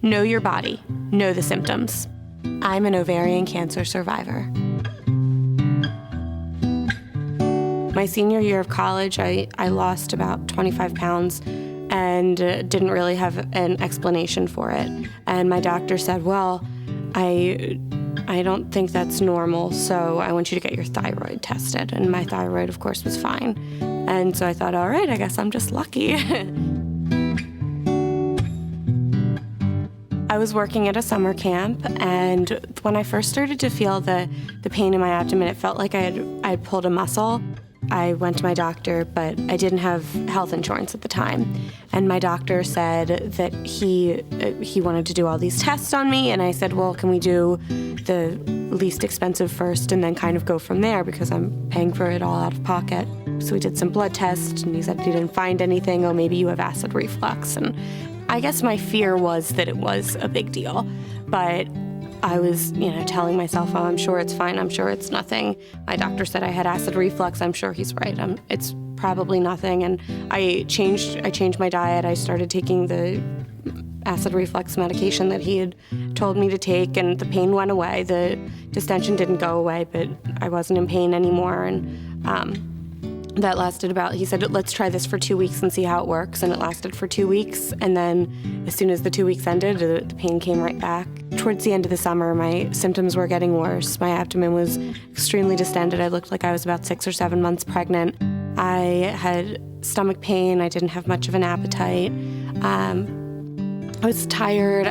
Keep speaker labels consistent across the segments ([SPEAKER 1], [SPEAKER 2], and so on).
[SPEAKER 1] Know your body. Know the symptoms. I'm an ovarian cancer survivor. My senior year of college, I lost about 25 pounds and didn't really have an explanation for it. And my doctor said, well, I don't think that's normal, so I want you to get your thyroid tested. And my thyroid, of course, was fine. And so I thought, all right, I guess I'm just lucky. I was working at a summer camp, and when I first started to feel the pain in my abdomen, it felt like I had pulled a muscle. I went to my doctor, but I didn't have health insurance at the time. And my doctor said that he wanted to do all these tests on me, and I said, well, can we do the least expensive first and then kind of go from there because I'm paying for it all out of pocket. So we did some blood tests, and he said he didn't find anything. Oh, maybe you have acid reflux. And I guess my fear was that it was a big deal, but I was, telling myself, oh, I'm sure it's fine. I'm sure it's nothing. My doctor said I had acid reflux. I'm sure he's right. It's probably nothing. And I changed my diet. I started taking the acid reflux medication that he had told me to take, and the pain went away. The distension didn't go away, but I wasn't in pain anymore. And that lasted he said, let's try this for 2 weeks and see how it works. And it lasted for 2 weeks. And then as soon as the 2 weeks ended, the pain came right back. Towards the end of the summer, my symptoms were getting worse. My abdomen was extremely distended. I looked like I was about 6 or 7 months pregnant. I had stomach pain. I didn't have much of an appetite. I was tired.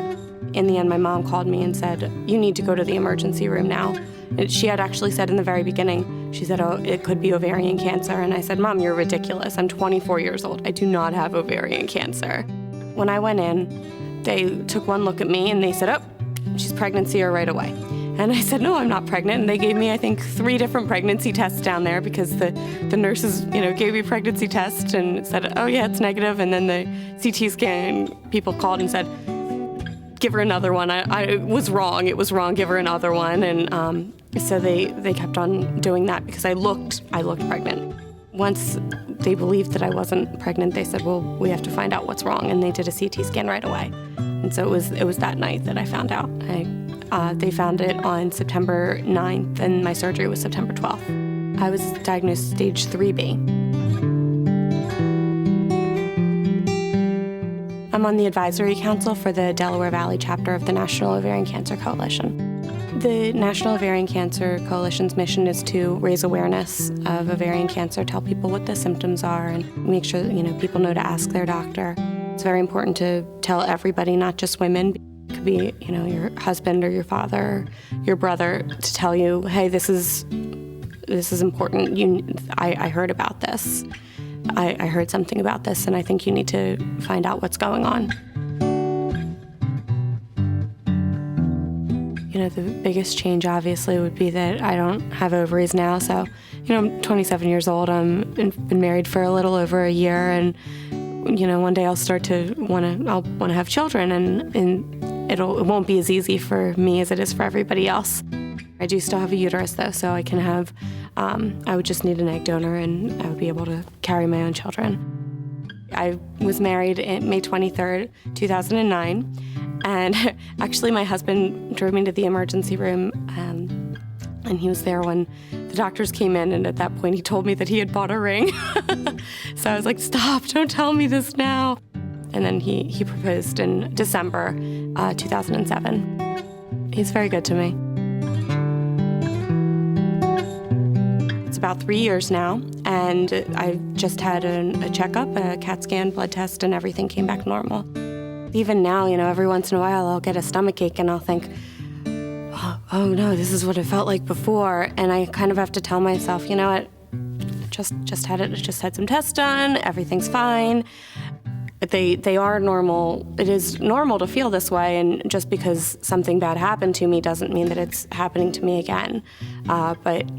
[SPEAKER 1] In the end, my mom called me and said, you need to go to the emergency room now. And she had actually said in the very beginning, she said, oh, it could be ovarian cancer. And I said, Mom, you're ridiculous. I'm 24 years old. I do not have ovarian cancer. When I went in, they took one look at me and they said, oh, she's pregnant, see her right away. And I said, no, I'm not pregnant. And they gave me, I think, 3 different pregnancy tests down there because the nurses, gave me pregnancy tests and said, oh, yeah, it's negative. And then the CT scan people called and said, give her another one. I was wrong. It was wrong. Give her another one. And so they kept on doing that because I looked pregnant. Once they believed that I wasn't pregnant, they said, well, we have to find out what's wrong. And they did a CT scan right away. And so it was that night that I found out. They found it on September 9th, and my surgery was September 12th. I was diagnosed stage 3B. I'm on the advisory council for the Delaware Valley chapter of the National Ovarian Cancer Coalition. The National Ovarian Cancer Coalition's mission is to raise awareness of ovarian cancer, tell people what the symptoms are, and make sure that, people know to ask their doctor. It's very important to tell everybody, not just women. It could be, your husband or your father, or your brother, to tell you, hey, this is important. I heard about this. I heard something about this, and I think you need to find out what's going on. The biggest change, obviously, would be that I don't have ovaries now. So, I'm 27 years old. I've been married for a little over a year, and one day I'll start to want to have children, and it won't be as easy for me as it is for everybody else. I do still have a uterus, though, so I can have. I would just need an egg donor, and I would be able to carry my own children. I was married May 23rd, 2009, and actually my husband drove me to the emergency room, and he was there when the doctors came in, and at that point he told me that he had bought a ring. So I was like, stop, don't tell me this now. And then he proposed in December 2007. He's very good to me. It's about 3 years now, and I just had a checkup, a CAT scan, blood test, and everything came back normal. Even now, every once in a while I'll get a stomach ache and I'll think, oh no, this is what it felt like before. And I kind of have to tell myself, you know what, just had some tests done, everything's fine. They are normal. It is normal to feel this way, and just because something bad happened to me doesn't mean that it's happening to me again. But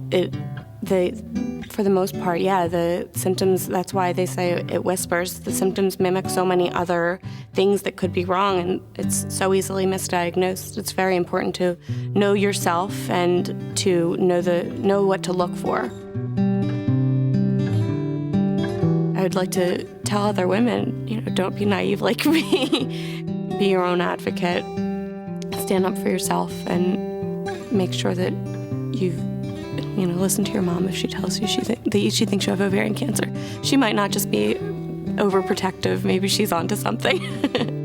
[SPEAKER 1] for the most part, yeah, the symptoms, that's why they say it whispers. The symptoms mimic so many other things that could be wrong, and it's so easily misdiagnosed. It's very important to know yourself and to know what to look for. I would like to tell other women, don't be naive like me. be your own advocate. Stand up for yourself and make sure that listen to your mom if she tells you that she thinks you have ovarian cancer. She might not just be overprotective. Maybe she's onto something.